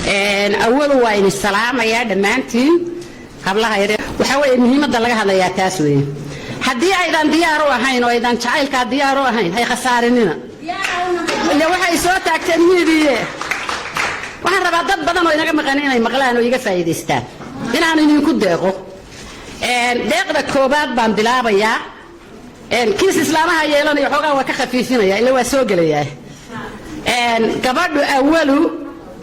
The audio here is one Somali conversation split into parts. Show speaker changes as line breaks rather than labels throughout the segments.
أول وين السلام يا دمانتين قبلها يري وحاول مهمة دلها هذا يا تاسوي حدي أيضا ديارو هين وأيضا شايل كديارو هين هي خسارننا اللي وحي صوتك تنميدي waxaan rabaa dad badan oo inaga maqanay maqlaan oo iga faa'iideystaan inaan idinku deeqo deeqda koobaad baan bilaabayaa kiis islaamaha yeelanayo xogaa waa ka khafiifinaya ilaa waa soo gelayaa gabadhu awalu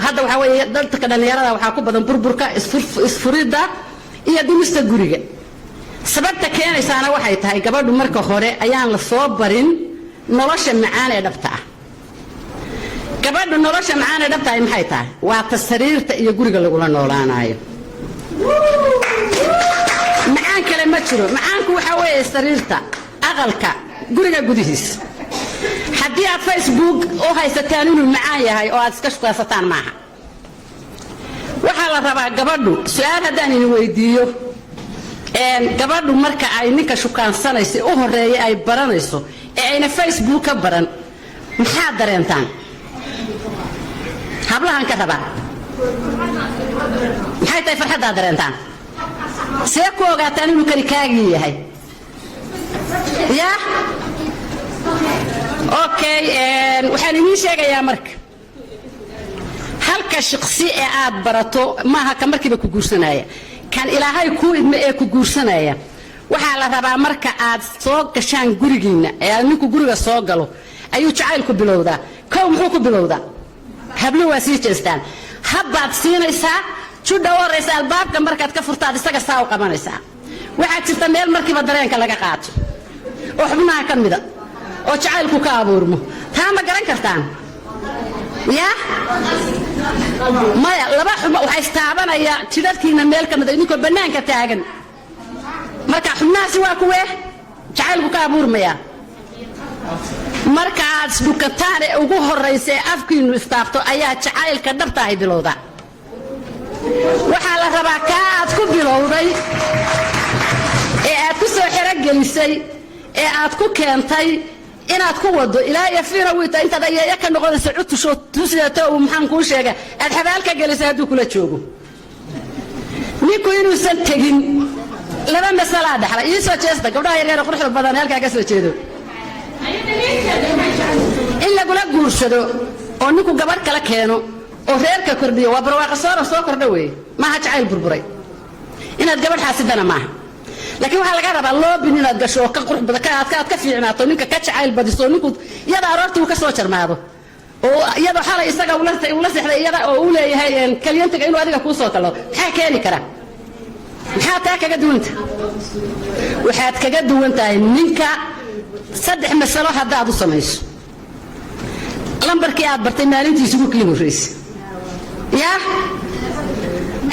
hadda waxa weeye dadka dhalinyarada waxa ku badan burburka isfurida iyo dumista guriga sababta keenaysaana waxay tahay gabadhu marka hore ayaan la soo barin nolosha macaan ee dhabta ah gabadhu nolosha macaan ee dhabta ah maxay tahay waa tasriirta iyo guriga lagu la noolaanayo macaan kale ma jiro macaanku waxa weeye sariirta aqalka guriga gudihiisa haddii aad Facebook oo haysataan inuu macaan yahay oo aad iska shaqaysataan maaha waxa la rabaa gabadhu su'aal haddaan idin weydiiyo gabadhu marka ay ninka shukaansanayso u horeeyay ay baranayso ee ayna Facebook ka baran maxaa dareentaan hablahan ka rabaa maxay tahay farxadda dareentaan see ku ogaataan inuu kari kaagi yahay ya okay waxaan idin sheegayaa marka halka shakhsi ee aad barato maaha ka markiiba ku guursanaya kan ilaahay ku idma ee ku guursanaya waxa la rabaa marka aad soo gashaan gurigiina ee ninku guriga soo galo ayuu jacaylku bilowdaa kow muxuu ku bilowdaa hablo waa sii jeestaan habbaad siinaysaa judha waraysa albaabka markaad ka furtaad isaga saa u qabanaysaa waxaad jirta meel markiiba dareenka laga qaato oo xubnaha ka mida oo jacaylku ka abuurmo taa ma garan kartaan ya maya laba xubno waxay istaabanaya jidadkiina meel ka mid ah idinkoo banaanka taagan marka xubnahaasi waa kuwee jacaylku ka abuurmaya marka aad dukataan ee ugu horeysa afkiinu istaabto ayaa jacaylka dhabta ay bilowda waxa la rabaa ka aad ku bilowday ee aad ku soo xiragelisay ee aad ku keentay inaad ku wado ilaa yafiina wiita inta ayay ka noqonaysa cutusho tusiyata oo maxaan ku sheegay aad xabaalka gelisay haduu kula joogo ninku inuu san tagin laba mas'ala dhaxla iyo soo jeesta gabdhaha yar yar quruxda badan halka ka soo jeedo illa gula guursado oo ninku gabar kala keeno oo reerka kordhiyo waa barwaaqo soo kordha weey ma ha jacayl burburay inaad gabar xaasidana maaha laakiin waxa laga rabaa loo bin inaad gasho ka qurux badan aad ka fiicnaato ninka ka jacayl badiso ninku iyada aroorta uu ka soo jarmaado oo iyada xalay isaga ula seexday iyada oo uu leeyahay kaliyantiga inuu adiga ku soo talo maxaa keeni kara maxaa taa kaga duwanta waxaad kaga duwantahay ninka saddex mas'alo haddaad u samayso lambarkii aad bartay maalintiisa ugu qiimo horeysay ya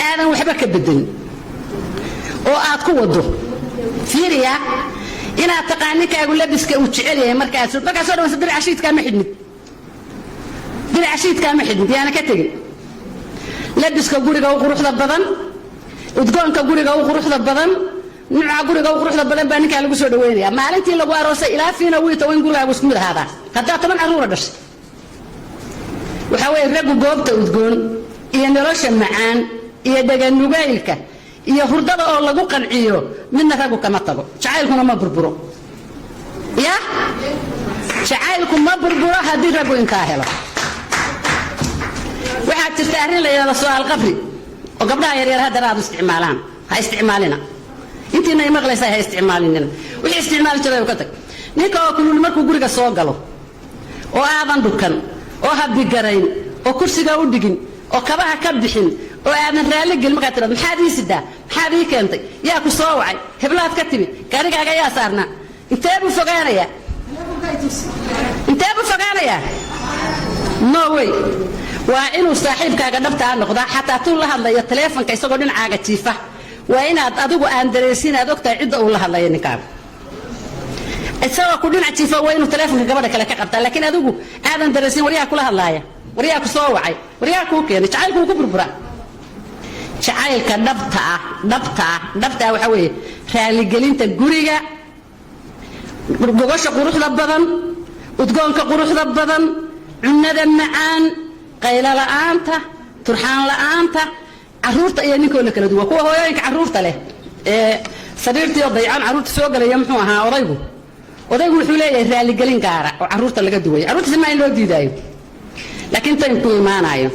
aadan waxba ka bedelin oo aad ku wado fiiriya inaad taqaanikaagu labiska uu jecel yahay markaas soo dhawaanayso bir cashiidka ma xidmid yaana ka tagin labiska guriga uu quruxda badan udgoonka guriga uu quruxda badan nuuca guriga uu quruxda badan baa ninka lagu soo dhaweynaya maalintii lagu aroosay ilaa fiina wiita weyn guriga isku mid ahaada hadaa 10 caruur dhashay waxa weey rag goobta udgoon iyo nolosha macaan iyo dhagan nugaylka iyo hurdada oo lagu qanciyo midna ragu kama tago jacaylkuna ma burburo ya jacaylku ma burburo hadii ragu inta helo waxa jirta arrin la yiraahdo su'aal qabri oo gabdhaha yar yar hadda raad isticmaalaan ha isticmaalina intiina ay maqlaysaa ha isticmaalina wixii isticmaal jiray ka tag ninka oo kulul markuu guriga soo galo oo aadan dukan oo habbi garayn oo kursiga u dhigin oo kabaha ka bixin oo aadan raali gal marka tirad maxaad ii sidaa maxaad ii keentay yaa ku soo wacay heblaad ka timi gaarigaaga yaa saarna intee buu fogaanaya no way waa inuu saaxiibkaaga dhabta noqdo xataa tuu la hadlayo teleefanka isagoo dhinacaaga jiifa waa inaad adigu aan dareesin aad ogtahay cid uu la hadlayo ninkaaga isagoo ku dhinac jiifa waa inuu teleefanka gabadha kale ka qabtaa laakiin adigu aadan dareesin wariyaa kula hadlaaya wariyaa ku soo wacay wariyaa ku keenay jacaylku ku burbura jacaylka dhabta waxa weeye raali gelinta guriga gogosha quruxda badan udgoonka quruxda badan cunada macaan qayla la'aanta turxaan la'aanta caruurta iyo ninkooda kala duwan kuwa hooyooyinka caruurta leh sariirtii oo daycan caruurta soo galaya muxuu ahaa odaygu wuxuu leeyahay raali gelin gaara oo caruurta laga duway caruurta ma in loo diidaayo laakiin tan ku imaanayo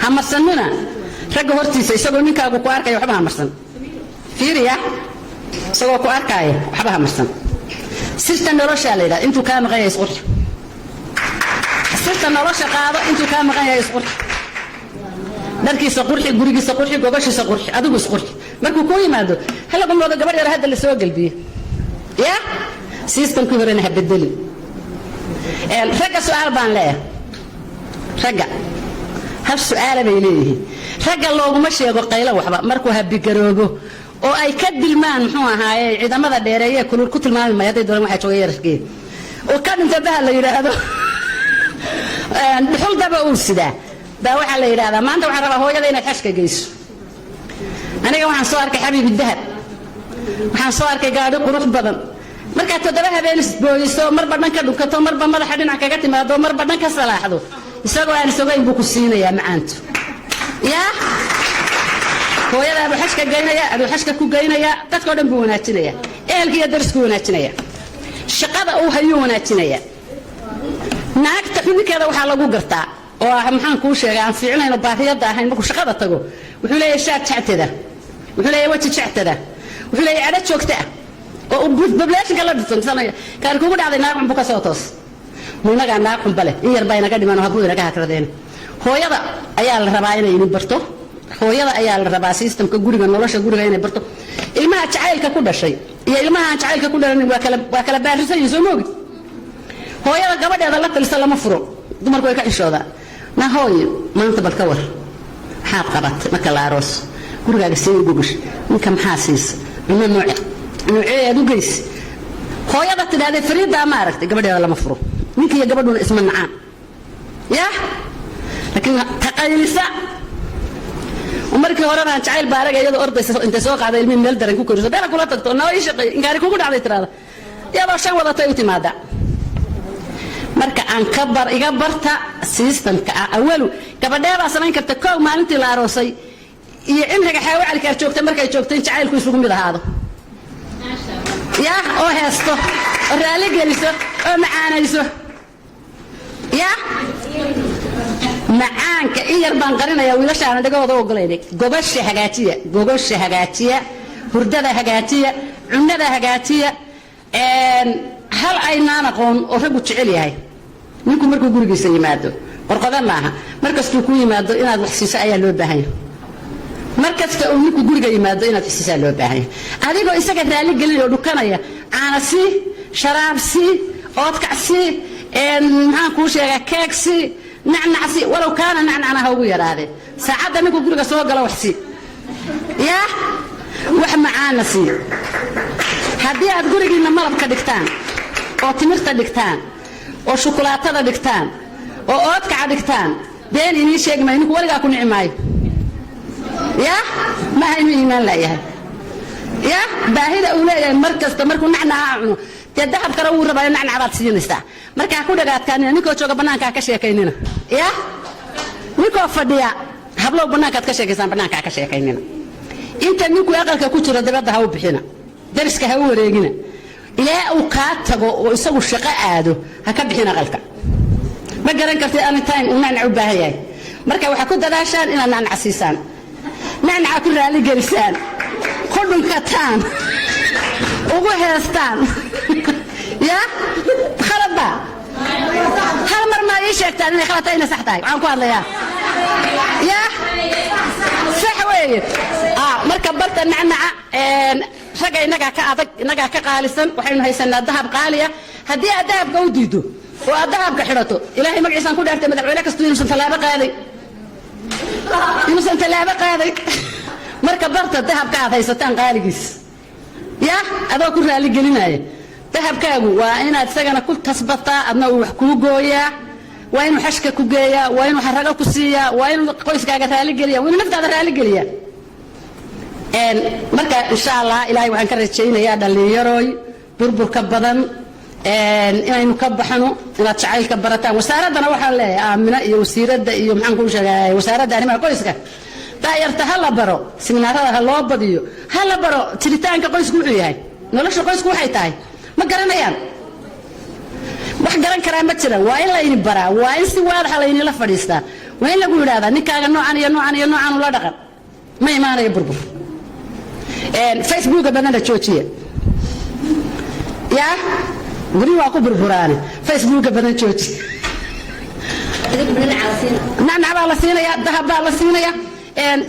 hamarsanina ragga hortiisa isagoo ninkaagu ku arkay waxba hamarsan fiiriya isagoo ku arkay waxba hamarsan sirta nolosha leeyahay intuu ka maqan yahay isqurx sirta nolosha qaado intuu ka maqan yahay isqurx darkiisa qurxi gurigiisa qurxi gobashiisa qurxi adigu isqurxi markuu ku yimaado hal qomoodo gabadh yar hadda la soo galbiyo ya systemku horena ha bedeli ragga su'aal baan leeyahay ragga hal su'aal bay leeyihiin ragga looguma sheego qaylo waxba markuu habigaroobo oo ay ka dilmaan muxuu ahaaye ciidamada dheereeye kulul ku tilmaami maaday doon waxa joogay yarkii oo ka dhinta baa la yiraahdo dhuxul daba uu sidaa baa waxa la yiraahdaa maanta waxa rabaa hooyada inay xashka geyso aniga waxaan soo arkay xabiib dahab waxaan soo arkay gaadhi qurux badan marka toddoba habeen isbooyso marba dhanka dhunkato marba madaxa dhinac kaga timaado marba dhanka salaaxdo isagoo aan sogayn buu ku siinayaa macaantu yaa hooyada abu xashka geynaya abu xashka ku geynaya dadka oo dhan buu wanaajinaya ehelka iyo darisku wanaajinaya shaqada uu hayo wanaajinaya naagta xubinkeeda waxaa lagu gartaa oo maxaan kuu sheegay aan fiicnayno baahiyada ahayn markuu shaqada tago wuxuu leeyahay shaad jactada wuxuu leeyahay waji jactada wuxuu leeyahay ada joogta oo bablaashinka la dhisanaya kaar kugu dhacday naag xun buu ka soo toos munaga naag xun bale in yar bayna ka dhiman oo habuu inaga hakradeen hooyada ayaa la rabaa inay idin barto hooyada ayaa la rabaa systemka guriga nolosha guriga inay barto ilmaha jacaylka ku dhashay iyo ilmaha jacaylka ku dhalan waa kala baarisan yihiin soo moogi hooyada gabadheeda la talisa lama furo dumarku way ka xishoodaa na hooyo maanta bal ka war maxaad qabatay marka la aroos gurigaaga sii gugush ninka maxaa siisa ina nooceed u geys hooyada tidhaahday fariida ma aragtay gabadheeda lama furo ninka iyo gabadhuna isma nacaan ya laakiin taqaylisa markii hore aan jacayl baaraga iyadoo ordaysa inta soo qaaday ilmi meel daran ku koriso dara kula tagto noo ii shaqay inkaari kugu dhacday tiraada iyadoo shan wadatay u timaada marka aan iga barta systemka awalu gabadheeda samayn karta koow maalintii la aroosay iyo cimriga xaawo calkaar joogta markay joogteen jacaylku isugu mid ahaado ya oo heesto oo raali geliso oo macaanayso ya macaanka in yar baan qarinaya wiilashaana dhagooda ogolayday gogosha hagaajiya hurdada hagaajiya cunada hagaajiya hal aynaan aqoon oo raggu jecel yahay ninku markuu gurigiisa yimaado qorqoda maaha markastuu ku yimaado inaad wax siiso ayaa loo baahan yahay markasta uu ninku guriga yimaado inaad wax siisaa loo baahan yahay adigoo isaga raali gelin oo dhukanaya caana sii sharaab sii oodkac sii maxaan kuu sheegaa keeg sii nacnacsi walow kaana nacnacnaha ugu yaraadee saacadda ninku guriga soo galo wax sii ya wax macaana sii haddii aad gurigiinna malabka dhigtaan oo timirta dhigtaan oo shukulaatada dhigtaan oo oodkaca dhigtaan been inii sheegi maayo ninku weligaa ku nici maayo ya maaha inuu iimaan laayahay ya baahida uu leeyahay mar kasta markuu nacnaca cuno dee dahab kale wuu rabaayo nacnac baad siinaysaa markaa ku dhagaadkaanina ninkoo jooga bannaankaa ka sheekaynina ya ninkoo fadhiya hablow bannaankaad ka sheekaysaan bannaankaa ka sheekaynina inta ninku aqalka ku jiro dabadda ha u bixina dariska ha u wareegina ilaa uu kaa tago oo isagu shaqo aado ha ka bixin aqalka ma garan kartid anytime uu nacnac u baahan yahay marka waxaa ku dadaashaan inaad nacnac siisaan nacnaca ku raali gelisaan ku dhunkataan ugu heestaan ya khalada hal mar ma ii sheegtaan inay khalata inay sax tahay waxaan ku hadlayaa ya sax weeye marka barta nacnaca raga inaga ka adag inaga ka qaalisan waxaynu haysanaa dahab qaaliya haddii aad dahabka u diido oo aad dahabka xidhato ilaahay magaciisaan ku dhaartay madaxweyne kasta inuusan tallaabo qaaday marka barta dahabka aad haysataan qaaligiis ya adoo ku raali gelinaya dahabkaagu waa inaad isagana ku kasbataa adna uu wax kuu gooyaa waa inuu xashka ku geeyaa waa inuu xarago ku siiyaa waa inuu qoyskaaga raali geliyaa waa inuu naftaada raali geliyaa marka insha allah ilaahay waxaan ka rajaynayaa dhallinyarooy burburka badan inaynu ka baxno inaad jacaylka barataan wasaaradana waxaan leeyahay aamina iyo wasiiradda iyo maxaan kuu sheegay wasaaradda arrimaha qoyska daayarta ha la baro siminaarada ha loo badiyo ha la baro jiritaanka qoysku wuxuu yahay nolosha qoysku waxay tahay ma garanayaan wax garan karaa ma jiraan waa in layni baraa waa in si waadaxa laynila fadhiistaa waa in lagu yidhaahdaa ninkaaga noocan iyo noocan iyo noocan ula dhaqan ma imaanayo burbur facebooka badana joojiya yaa guri waa ku burburaane facebooka badan jooji nacnacbaa la siinaya dahab baa la siinaya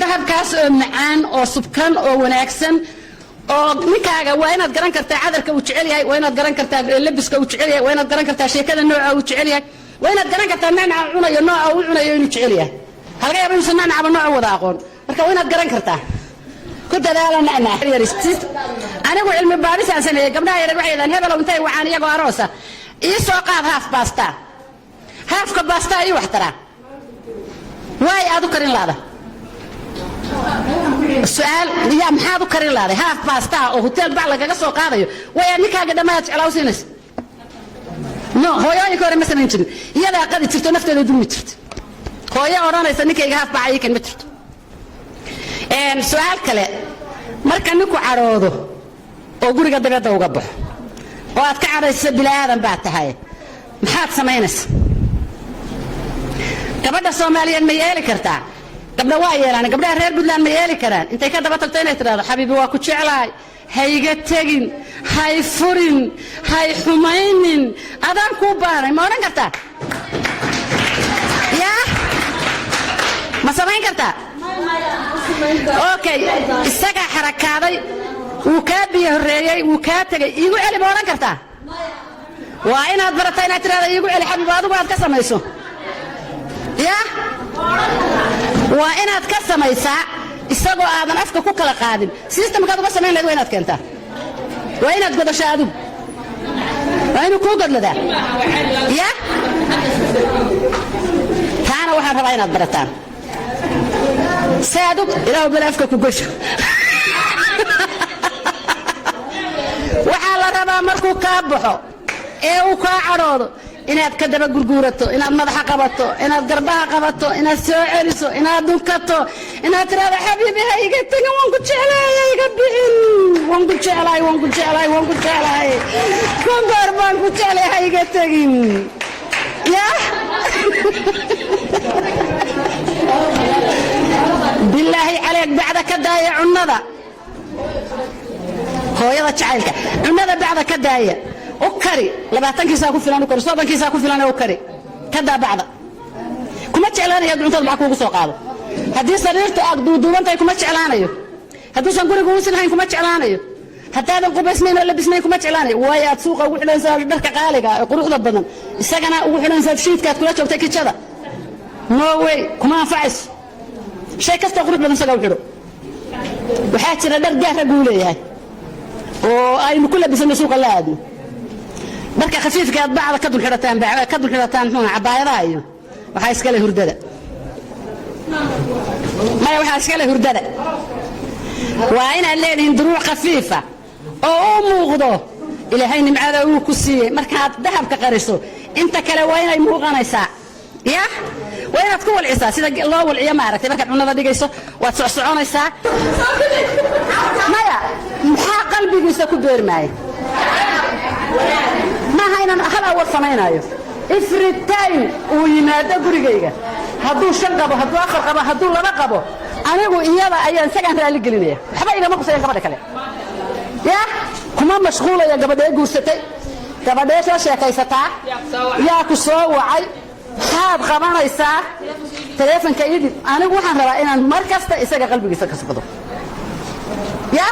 dahabkaas oo macaan oo subkan oo wanaagsan oo ninkaaga waa inaad garan kartaa cadarka uu jecel yahay waa inaad garan kartaa labiska uu jecel yahay waa inaad garan kartaa sheekada nooca uu jecel yahay waa inaad garan kartaa nacnaca cunayo nooca uu cunayo inuu jecel yahay halka yaaba inuusan nacnacba nooca wada aqoon marka waa inaad garan kartaa ku dadaala nacnac anigu cilmi baadhisaan sameeyey gabdhaha yaryar waxay yidhahdeen hebelow intay wacaan iyagoo aroosa ii soo qaad haaf baastaa haafka baastaa ii wax taraa waay aad u karin laada su'aal yaa maxaad u karin laaday haaf baastaa oo hotel bac lagaga soo qaadayo wayaa ninkaaga dhammaad jeclaa u siinaysa no hooyooyinka hore ma samayn jirin iyadaa qadi jirto nafteeda dulmi jirta hooyo odhanaysa ninkayga haaf baca ii kan ma jirto su'aal kale marka ninku cadhoodo oo guriga dabadda uga baxo oo aad ka cadhaysa bilaadan baa tahay maxaad samaynaysa gabadha Soomaaliyeed ma yeeli kartaa gabdha waa yeelaan gabdhaha reer Puntland ma yeeli karaan intay ka daba tagto inay tiraahdo xabiibi waa ku jeclahay hayga tagin hay furin hay xumaynin adaan ku baaray ma oran kartaa yaa ma samayn kartaa okay isaga xarakaaday uu ka biyo horeeyay uu ka tagay iigu celi ma oran kartaa waa inaad barataa inaad tiraahdo iigu celi xabiibi adigu aad ka samayso yaa waa inaad ka samaysaa isagoo aadan afka ku kala qaadin systemkaad uga samayn lahayd waa inaad keentaa waa inaad godashaa adigu waa inuu kuu godladaa yaa taana waxaan rabaa inaad barataan saadug ilaahu bala afka ku gasho waxaa la rabaa markuu kaa baxo ee uu kaa cadhoodo inaad ka daba gurguurato inaad madaxa qabato inaad garbaha qabato inaad soo celiso inaad dunkato inaad tiraahdo xabiibi ha iga tagin waan ku jeclahay ha iga bixin waan ku jeclahay waan ku jeclahay waan ku jeclahay kongoor baan ku jeclahay ha iga tagin yaa bilaahi caleeg bacda ka daaya cunnada hooyada jacaylka cunnada bacda ka daaya ukari 20 kiisa ku filan ukari 30 kiisa ku filan ukari kada bacda kuma jeclaanayo cuntada baa kuugu soo qaado hadii sariirta aad duuduubantay kuma jeclaanayo haduu san guriga uu silahayn kuma jeclaanayo haddaadan qubaysnayn oo labisnayn kuma jeclaanayo way aad suuqa ugu xidhanaysaa dharka qaaliga ee quruxda badan isagana ugu xidhanaysaa shiidka aad kula joogtay kijada no way kuma anfacayso shay kasta qurux badan isaga u xidho waxaa jira dhar gaar ah leeyahay oo aynu ku labisano suuqa la aadno marka khafiifka aad bacda ka dul xirataan cabaayadaha iyo waxa iska leh hurdada ma waxa iska leh hurdada waa inaad leedihiin duruuc khafiifa oo u muuqdo ilaahay nimcada uu ku siiyey markaad dahabka qariso inta kale waa inay muuqanaysaa yaa waa inaad ku walcisaa sida loo walciyo maaragtay markaad cunada dhigayso waad soconaysaa maya maxaa qalbigiisa ku beermaaya ما هينا هلا وصمينايو افرتين ويماده غريغيغا هادو شنقبو هادو اخر قبو هادو لبا قبو انيغو ايدا ايان سغان رالي غلينيا waxba ila ma qosayeen gabadha kale ya kuma mashquul ay gabadha guursatay gabadha soo sheekaysataa yaa ku soo wacay haad qabanaysaa telefonka idib anigu waxaan rabaa inaan mar kasta isaga qalbigiisa ka soo ya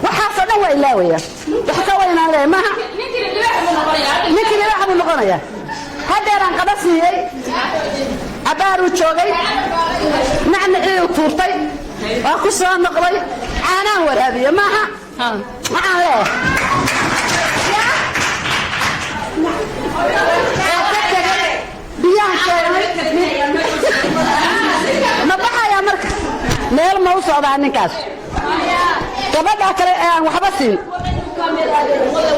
waxa soo dhan waa ilaawaya waxa ka weynaan leeyahay ma ninkii ilaahay buu noqonayaa hadeeran qadasiyay abaaru joogay nacnacii u tuurtay waa ku soo noqday aanaan waraabiyo maaha waxaan leeyahay biyaan sheegay ma baxaya marka meel ma u socdaa ninkaas gabadha kale aan waxba siin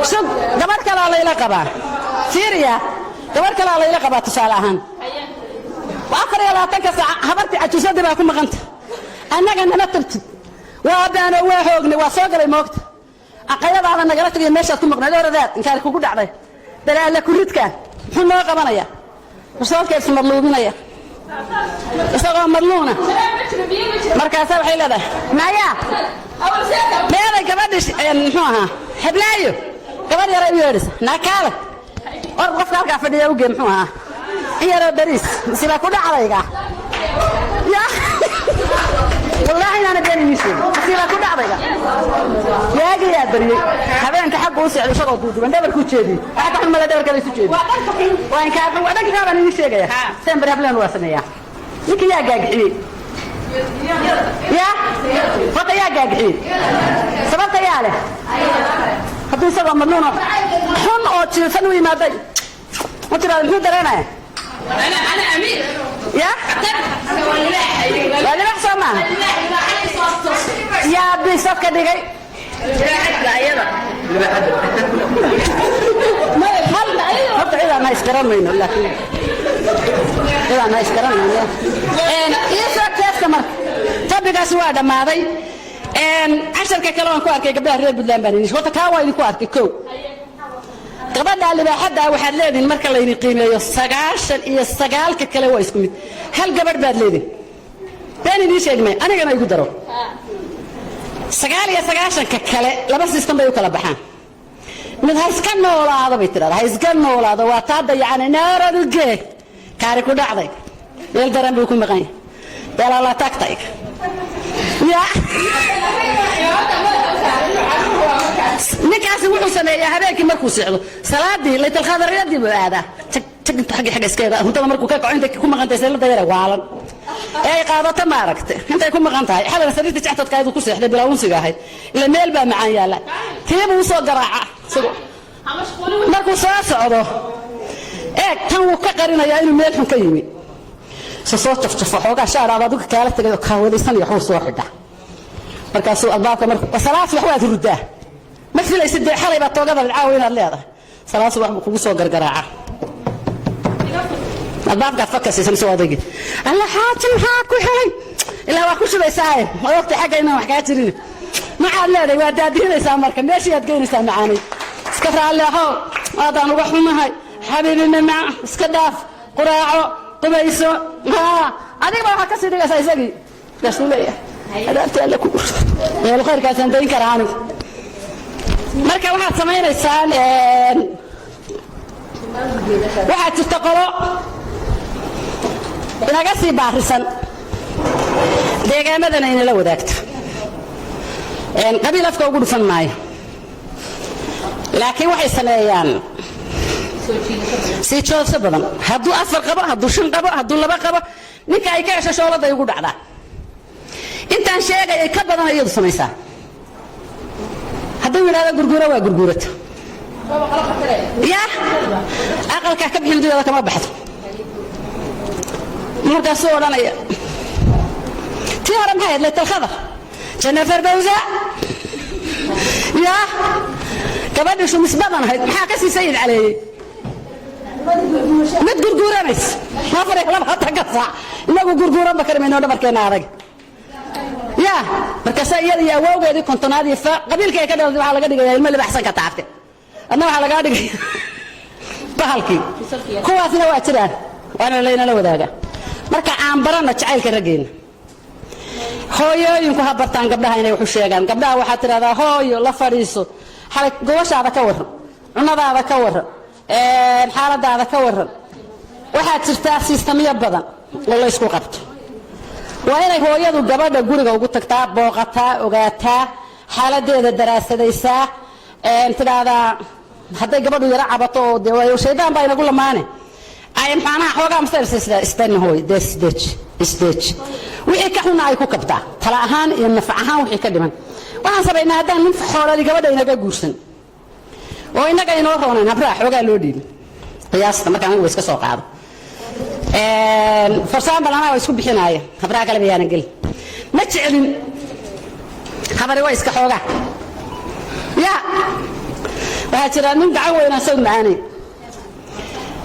شوف قبل كلا ليلة قبا سيريا قبل كلا ليلة قبا تسالهن وآخر يلا تنكس حبرتي أتوسد بأكون مغنت أنا جن نتبت وأبدأ وهوجني وصاقر الموت أقيل بعض النجارات اللي ماشية تكون مغنى دور ذات إن كان كوجود عليه دلالة كلت كان حنا قبنا يا وصار كيف مطلوبين يا وصار مطلوبنا مركز وحيل هذا معايا لا كمان نحوها حبلايو كمان يا ربي يورس ناكالك أرغف كارك في اليوم نحوها يا رب بريس سيبا كل عليك يا والله أنا بيني ميسي سيبا كل عليك يا جي يا بري هذا أنت حق وسع لشغل دودو من دبر كوتشيدي حتى هم لا دبر كذي سوتشيدي وين كان وأنا كذا أنا نيجي جاي سام بريبلان واسمية لك يا جاي يا فقط يا جاي سبت يا له هذا سبب ممنوع حن أو تفنوي ما بي وترى شو درنا
أنا أمير
يا ولا بحسب ما يا بيسف كده جاي حط إذا ما يسكرون منه لكن إذا ما يسكرون منه يسوى كيف كمان تبقى سوادة ما ذي عشر كلام كوارك قبلها ريب بدلان بنيش وتكاوى يكوارك كو قبل اللي بحدها واحد لين المركز اللي يقيمه يسقاش يسقال ككله ويسكمت هل قبل بعد لين تاني دي شيء ما أنا كنا يقدروا سقال يسقاش ككله لا بس يستنبه يكلا بحان من هيسكن ولا هذا بيتر هيسكن ولا هذا واتاد يعني نار الجي كاري كودا عضي يلدرن بيكون مغني يلا لا تكتيك يا ninkaasi wuxuu sameeyaa habeenkii markuu socdo salaadii laytal khadariyaadii buu aadaa tag xaq iskeeda huntada markuu ka kaco inta ku maqantay salada yar waalan ay qaadato ma aragtay intay ku maqan tahay xalana sariirta jactadkaadu ku seexday bilaawunsiga ahayd ila meel baa macaan yaala tiibu soo garaaca markuu soo socdo tan uu ka qarinayaa inuu meel xun ka yimi soo taftafa xoogaa shaaraad adigu kaala tagay oo kaawadaysan iyo xuu soo xidha markaasuu albaabka markuu salaad wax waad rudaa ما في ليس دي حالي بتوقف العاوين اللي سلاس واحد كوسو غرغراعه الباب قاعد فكر سيسم سو ادغي الله حاتم هاكو حي الا waa ku shubaysaa waqti xaga inaan wax ka tirin ma caaleeday waa daadinaysaa marka meeshii aad geynaysaa macaanay iska raaleeho aadaan uga xumahay xabiibina ma iska dhaaf quraaco qubayso ha adiga waxa ka sii dhigaysaa isagii rasuulaya hadaafta la ku meel khayrkaas aan deyn karaan marka waxaad samaynaysaan waxaad jirta qolo inaga sii baarisan deegaamadan ayna la wadaagta qabiil afka ugu dhufan maayo laakiin waxay sameeyaan sii joogso badan hadduu afar qabo hadduu shan qabo hadduu laba qabo ninka ay ka hesho shooladay ugu dhacdaa intaan sheegay ka badan iyadu samaysaa hadduu yidhahdo gurguura waa gurguurata ya aqalkaa ka bixin duyada kama baxdo markaasuu odhanaya tii hore maxay ahayd laytal khadar janna fardowsa ya gabadhii shumisbadan ahayd maxaa ka sii sayid caleeyey mid gurguuranays afar iyo labaatanka saac inagu gurguuranba karimayno dhabarkeena adag يا مركز يا واو دي كنت نادي فقبيل كي كده waxa laga dhigay ilmo libaxsan ka taafte adna waxa laga dhigay bahalki kuwaasna waa jiraan waana leeyna la wadaaga marka aan barana jacaylka rageena hooyooyinku ha bartaan gabdhaha inay wax u sheegaan gabdhaha waxa tiraahdaa hooyo la fariiso xalay gobashaada ka waran cunadaada ka waran xaaladaada ka waran waxa jirta sistamiyo badan oo la isku qabto waa inay hooyadu gabadha guriga ugu tagtaa booqataa ogaataa xaaladeeda daraasadaysaa tiraahdaa hadday gabadhu yara cabato oo shaydaan baa inagu lamaane ay maxaanaha xoogaa masayrsiisda istan hooy stage wixii ka xuna ay ku kabtaa tala ahaan iyo naf ahaan wixii ka dhiman waxaan sabaynaa haddaan nin xooladi gabadha inaga guursan oo inaga inoo roonaan habraax xoogaa loo dhiibin qiyaasta markaan anigu iska soo qaado farsaan balana way isku bixinaayeen habraa kale bayaan gal ma jeclin habari way iska xoogaa ya وهاترا من دعوة وين سود معاني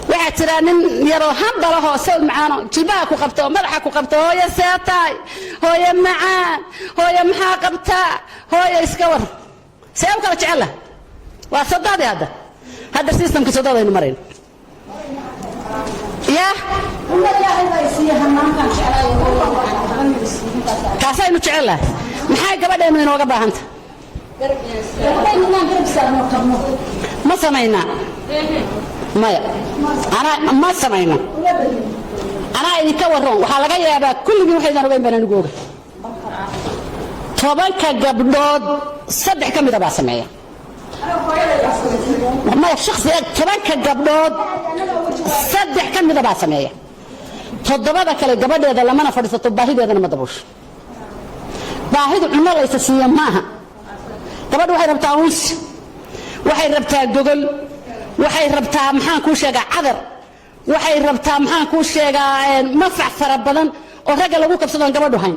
وهاترا من يرو هنبله سود معانا جباك وقبته ملحك وقبته هو يا ساتاي هو يا معان هو يا محاقبتا هو يا إسكور سيوكل تعالى وصدق هذا السيستم كصدق المرين يا كاسين وتعالى محاي قبل من وقبها أنت ما سمعنا ما أنا ما سمعنا أنا إذا كورون وحلاقي يا با كل يوم حيدا نبين بين نقول طبعا كقبضات صدق كم يتبع سمعيه ما الشخص طبعا كقبضات صدق كم يتبع سمعيه تضرب هذا كله قبض هذا لما أنا فرصة باهي هذا ما دبوش باهي العمر ليس سيا معها قبض واحد ربطه وش واحد ربطه جوجل waxay rabtaa maxaan ku sheegaa cadar waxay rabtaa maxaan ku sheegaa mafac fara badan oo rag lagu kabsado gabadhu hayn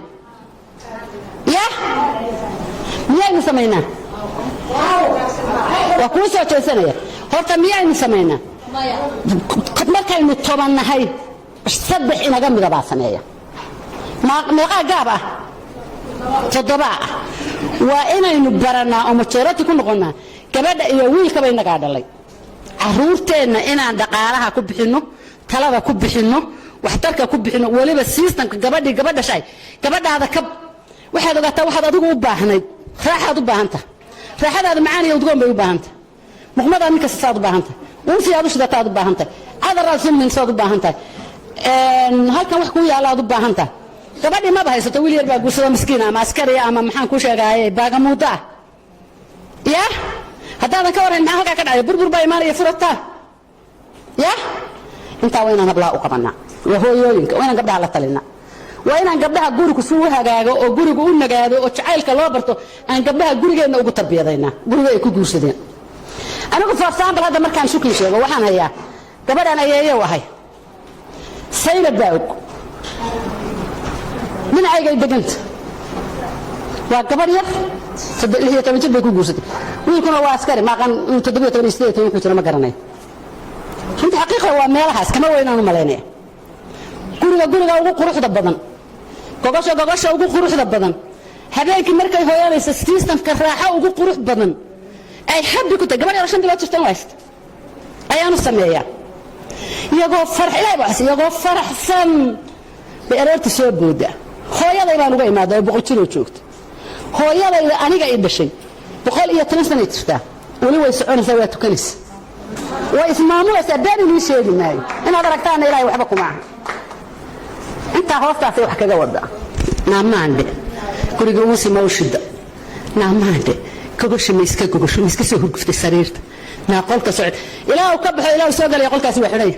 ya miyaynu sameynaa waa ku soo jeesanaya horta miyaynu sameynaa markaynu tobanahay saddex inaga mid baa sameeya meeqa gaab ah toddoba waa inaynu baranaa oo majority ku noqonaa gabadha iyo wiilka bay naga dhalay caruurteena inaan dhaqaalaha ku bixino talada ku bixino waxtarka ku bixino waliba systemka gabadha shay gabadhaada ka waxaad ogaataa waxaad adigu u baahnayd raaxaad u baahanta raaxadaada macaan iyo udgoon bay u baahanta muqmada ninka saad u baahanta uusi aad u shidataad u baahanta adaraad sumin saad u baahanta halkan wax ku yaalaad u baahanta gabadhii ma bahaysato wiil yar baa guursada miskiin ama askari ama maxaan ku sheegaayay baagamuuda ya haddaadan ka waran maxaa halkaa ka dhacay burbur baa imaanaya furataa ya intaa waa inaan hablaha u qabanaa waa hooyooyinka waa inaan gabdhaha la talinaa waa inaan gabdhaha gurigu suu hagaago oo gurigu u nagaado oo jacaylka loo barto aan gabdhaha gurigeenna ugu tarbiyadaynaa guriga ay ku guursadeen anigu for example hadda markaan shukii sheego waxaan hayaa gabadhaan ayeeyow ahay sayna baawg dhinacayga ay deganta waa gabadh yar 16 jir bay ku guursatay wiilkuna waa askari maaqan 17 wuxuu jira ma garanay runta xaqiiqo waa meelahaas kama weynaan u maleynaa guriga ugu quruxda badan gogosha ugu quruxda badan habeenkii markay hooyanaysa systemka raaxo ugu qurux badan ay habbi ku tahay gabadh yar 5 bilood jirtan wayst ayaanu sameeyaa iyagoo faraxsan bay aroorta soo booda hooyaday baan uga imaaday boqol jir oo joogto hooyadayda aniga ay dhashay 110 sano jirtaa wali way soconaysaa waa tukanaysa way ismaamulaysaa been inii sheegi maayo inaad aragtaan ilaahay waxba kuma aha intaa hoostaasay wax kaga wada naamaande guriga uu si mawshida naamaande gogosha miiska soo hurguftay sariirta naa qolka socod ilaahu ka baxo ilaahu soo galay qolkaasi waa xidhay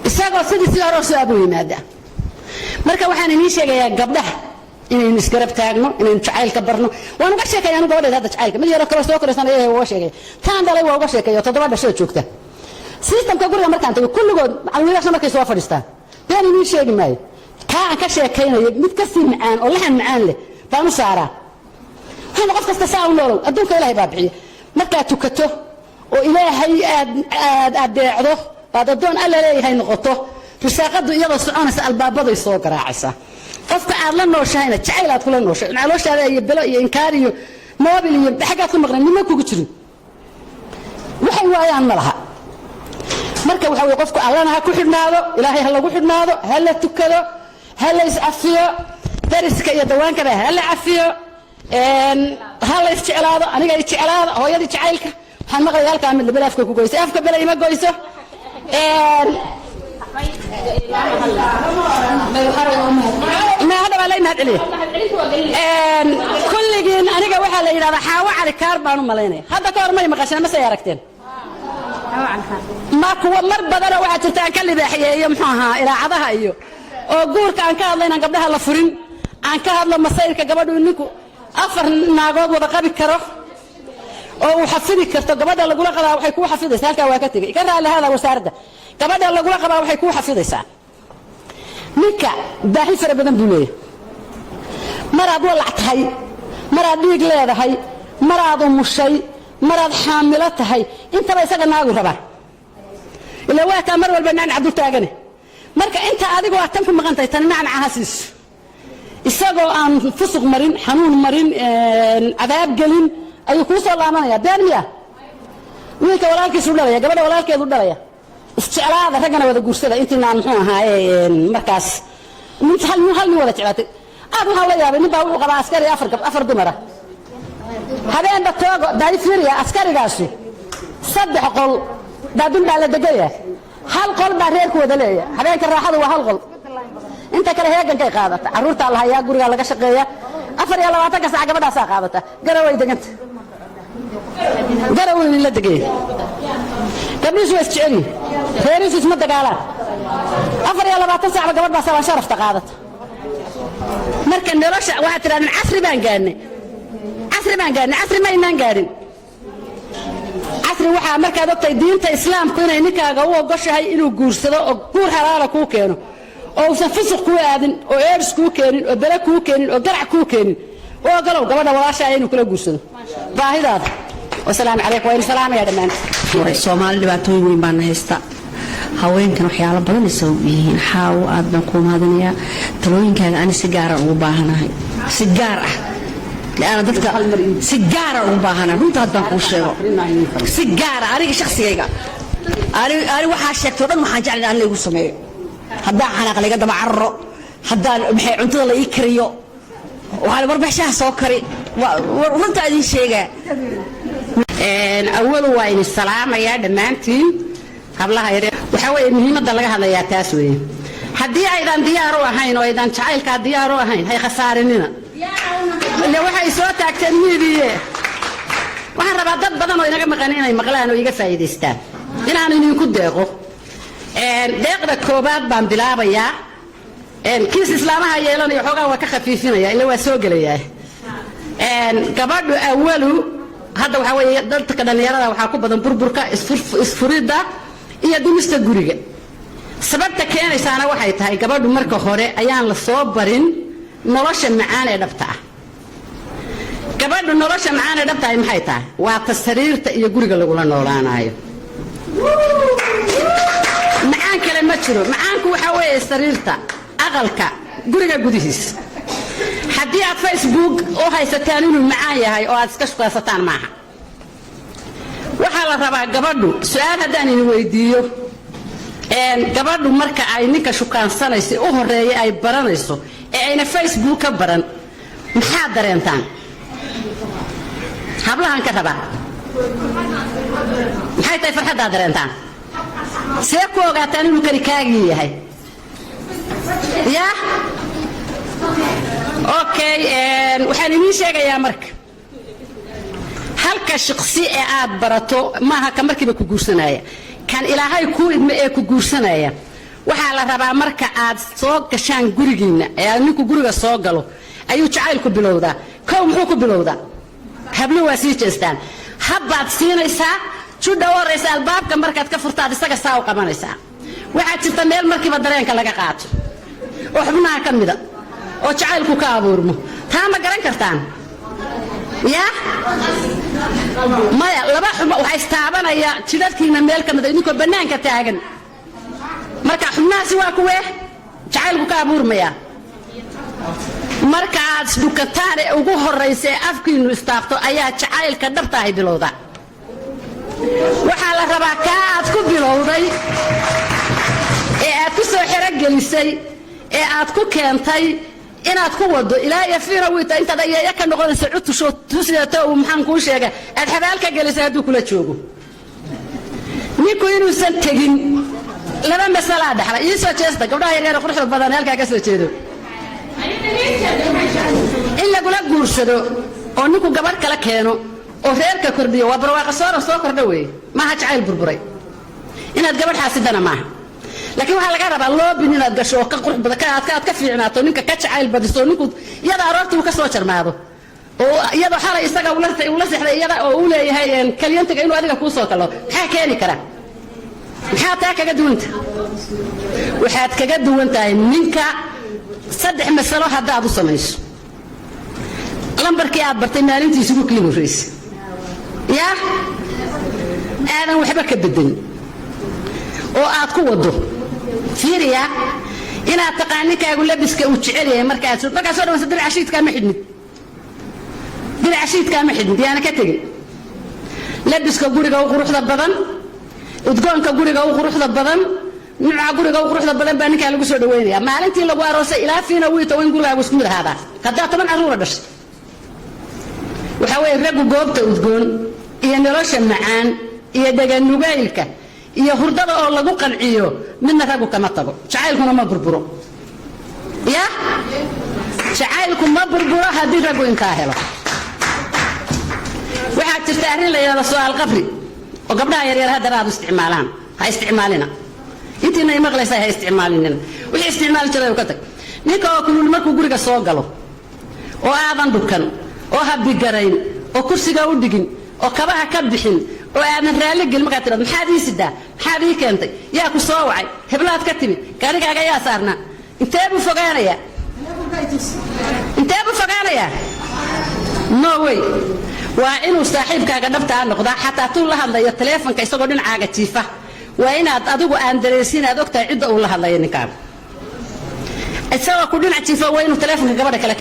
isagoo sidii hore soo abu yimaada marka waxaan inii sheegayaa gabdhaha inaynu isgarab taagno inaynu jacaylka barno waan uga sheekay anu gabadheed hadda jacaylka mid yaro kale soo koraysan ee uga sheegay taan dhalay waa uga sheekay 7 dhasho joogta systemka guriga markaan tago kulligood macalimiinta markay soo fadhiistaan been inii sheegi maayo kaan ka sheekaynayo mid ka sii macaan oo lahan macaan leh baan u saaraa waxaan qof kasta saa u noolow adduunka ilaahay baa bixiya markaad tukato oo ilaahay aad adeecdo baad addoon alla leeyahay noqoto risaaqadu iyadoo soconaysa albaabaday soo garaacaysa qofka aad la nooshahayna jacayl aad kula nooshay noloshaada iyo bilo iyo inkaar iyo moobil iyo xagaad ku maqnay nima kugu jirin waxay waayaan ma laha marka waxa way qofku allana ha ku xidhnaado ilaahay ha lagu xidhnaado ha la tukado ha la iscafiyo dariska iyo dawaankaba ha la cafiyo ha la isjeclaado aniga isjeclaado hooyadii jacaylka waxaan maqlay halkaa mid labada afka ku goysay afka bela ima goyso ما هذا ولا ينهد عليه كل جين أنا جا واحد اللي هذا حاوى على كاربان وملاينه هذا كار ما يمكن ما سياركتين ما كوا مر بدل واحد تتأكل ذحية يوم حها إلى عضها أيوه وجور كان كهذا قبلها لفرين عن كهذا لما صير كجبادو إنكو أفر ناقود وذقابي كره أو حفظك كرت قبل الله يقول قضاء وحيكون حفظه سالك وكتبي كذا على هذا وسارده قبل الله يقول قضاء وحيكون حفظه سال ninka baahi fara badan buu leeyahay maraad walactahay maraad dhiig leedahay maraad umushay مرض حاملتها انت ما يسقى ناقو ربا إلا واتا مر والبنان عبدو تاغني مركا انت اديغو اتنكم مقنتي تن معنا عاسيس isagoo aan fusuq marin xanuun marin cadaab gelin ayuu ku soo laamanaya been miya wiilka walaalkiisu dhalaya gabadha walaalkeedu dhalaya isjeclaada ragana wada guursada intii aan muxuu ahaaye markaas mid hal nin wada jeclaatay aad waxa la yaabay nin baa uu qaba askari afar dumara habeenba toogo daay fiiriya askarigaasi saddex qol daadun baa la degaya hal qol baa reerku wada leeyahay habeenka raaxadu waa hal qol inta kale heegan kay qaadata caruurta Allah ayaa guriga laga shaqeeya 24 saac gabadhaas qaadata garaway deganta garaway la degay gabadhiisu way jecel reerisu isma dagaalaan 24 saac gabadhaas waa sharafta qaadata marka nolosha waxa tiraan casri baan gaarnay casri ma inaan gaarin casri waxa marka dadka diinta islaamku inay ninkaaga u ogoshahay inuu guursado oo guur halaala ku keeno oo safisq ku aadin oo eers ku keenin oo bala ku keenin oo garac ku keenin oo galow gabadha walaasha inuu kala guursado baahidaada wasalaam alaykum wa salaam ya dhamaan
Soomaali dhibaatooyin weyn baan haysta haweenkan waxyaalo badan isoo yihiin xaaw aad baan ku maadinaya talooyinkaaga aan si gaar ah ugu baahanahay si gaar ah laana dadka si gaar ah ugu baahanahay runta hadaan ku sheego si gaar ah aniga shakhsigayga ari waxa sheegto dhan waxaan jeclahay in la igu sameeyo haddaan xanaaq laga daba carro haddaan maxay cuntada la ii kariyo waxaan warbixishaha soo kari runta idin sheegaa
awal waa in salaamaya dhamaantiin hablaha yar waxa weeye muhiimadda laga hadlayaa taas weeye haddii aydan diyaar u ahayn oo aydan jacaylka diyaar u ahayn hay khasaarinina ila waxay soo taagteen miidiye waxaan rabaa dad badan oo inaga maqan inay maqlaan oo iga faa'iideystaan inaan idinku deeqo deeqda koobaad baan bilaabayaa kiis islaamaha yeelanayo xogaa waa ka khafiifinaya ila waa soo gelayaa gabadhu awalu hadda waxa weeye dadka dhalinyarada waxa ku badan burburka isfurida iyo dumista guriga sababta keenaysaana waxay tahay gabadhu marka hore ayaan la soo barin nolosha macaan ee dhabta ah gabadhu nolosha macaan ee dhabta ah maxay tahay waa tasriirta iyo guriga lagu la noolaanayo macaan kale ma jiro macaanku waxa weeye sariirta aqalka guriga gudihiisa haddii aad Facebook oo haysataan inuu macaan yahay oo aad iska shaqaysataan maaha waxaa la rabaa gabadhu su'aal haddaan idin weydiiyo gabadhu marka ay ninka shukaansanayso u horeeyay ay baranayso ee ayna Facebook ka baran maxaa dareentaan hablahan ka rabaa maxay tahay farxadda dareentaan see ku ogaataan inuu kari kaagii yahay ya okay waxaan idin sheegayaa marka halka shakhsi ee aad barato maaha ka markiiba ku guursanaya kan ilaahay ku idma ee ku guursanaya waxa la rabaa marka aad soo gashaan gurigiina ee ninku guriga soo galo ayuu jacaylku bilowdaa kow muxuu ku bilowdaa hablo waa sii jeestaan habbaad siinaysaa judha waraysa albaabka markaad ka furtaad isaga saa u qabanaysaa waxaa jirta meel markiiba dareenka laga qaato oo xubnaha ka mida oo jacaylku ka abuurmo taa ma garan kartaan ya maya laba xubno waxa istaabanaya jidadkiina meel ka mida idinkoo bannaanka taagan marka xubnahaasi waa kuwee jacaylku ka abuurmaya marka aad dukataan ee ugu horeysa ee afkiinu istaabto ayaa jacaylka dhabta ah bilowda waxaa la rabaa ka aad ku bilowday ee aad ku soo xiragelisay ee aad ku keentay inaad ku wado ilaa yafiina wiita inta ayaya ka noqonaysa cutusho tusiyato uu maxaan ku sheega aad xabaalka gelisay haduu kula joogo ninku inuusan tegin laba mas'ala dhaxla ii soo jeesta gabdhaha yaryar quruxda badan halka ka soo jeedo in la gula guursado oo ninku gabadh kala keeno oo reerka kordhiyo waa barwaaqo soo kordha weey ma ha jacayl burburay inaad gabadh xaasidana maaha laakiin waxa laga rabaa loobin inaad gasho oo ka qurux badan ka fiicnaato ninka ka jacayl badiso ninku iyada aroortii uu ka soo jarmaado oo iyada xalay isaga ula sixday iyada oo uu leeyahay kaliyantiga inuu adiga ku soo kalo maxaa keeni kara maxaa taa kaga duwanta waxaad kaga duwan tahay ninka saddex mas'alo haddaad u samayso lambarkii aad bartay maalintiisa ugu qiimo horeysay يا aadan waxba ka bedelin oo aad ku wado fiiriya inaad taqaanikaagu labiska uu jecel yahay markaad soo dhawaansan dircashiidka ma xidhin diyaana ka tagin labiska guriga u quruxda badan udgoonka guriga u quruxda badan nuuca guriga u quruxda badan baa ninkaa lagu soo dhaweynaya maalintii lagu aroosay ilaa fiina wiita in gurigaagu isku mid ahaadaa haddaa 10 caruura dhashay waxa weeye raggu goobta udgoon iyo nolosha macaan iyo dhaganugaylka iyo hurdada oo lagu qanciyo midna raggu kama tago jacaylkuna ma burburo ya jacaylku ma burburo haddii raggu intaa helo waxaa jirta arrin la yidhaahdo su'aal qabri oo gabdhaha yaryar haddana aad isticmaalaan ha isticmaalina intiina ay maqlaysaa ha isticmaalinina wixii isticmaali jiray oo ka tag ninka oo kulul markuu guriga soo galo oo aadan dhukan oo habigarayn oo kursiga u dhigin oo kabaha ka bixin oo aadan raali gelin markaad tiraahdo maxaad ii sidaa maxaad ii keentay yaa ku soo wacay heblaad ka timid gaarigaaga yaa saarnaa intee buu fogaanayaa no way waa inuu saaxiibkaaga dhabtaa noqdaa xataa tuu la hadlayo taleefanka isagoo dhinacaaga jiifa waa inaad adigu aan dareensiin aad ogtahay cidda uu la hadlayo ninkaaga isagoo ku dhinac jiifa waa inuu taleefanka gabadha kale